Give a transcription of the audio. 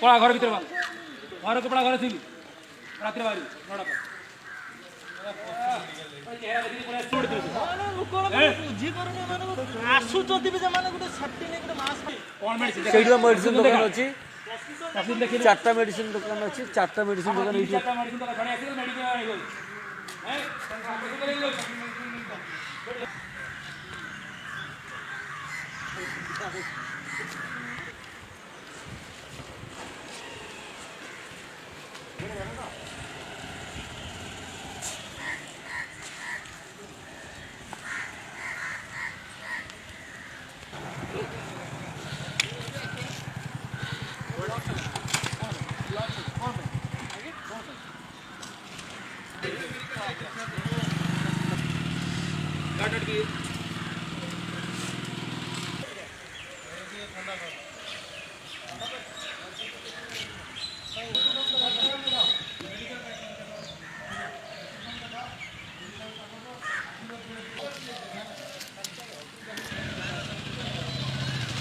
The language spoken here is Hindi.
पड़ा घर भीतर घर को पड़ा घर थी रात बाहर नड़ा मेडिसिन दुकान अच्छी चार्टा मेडिसिन दुकान अच्छी चार्टा मेडिसिन दुकान गार्ड की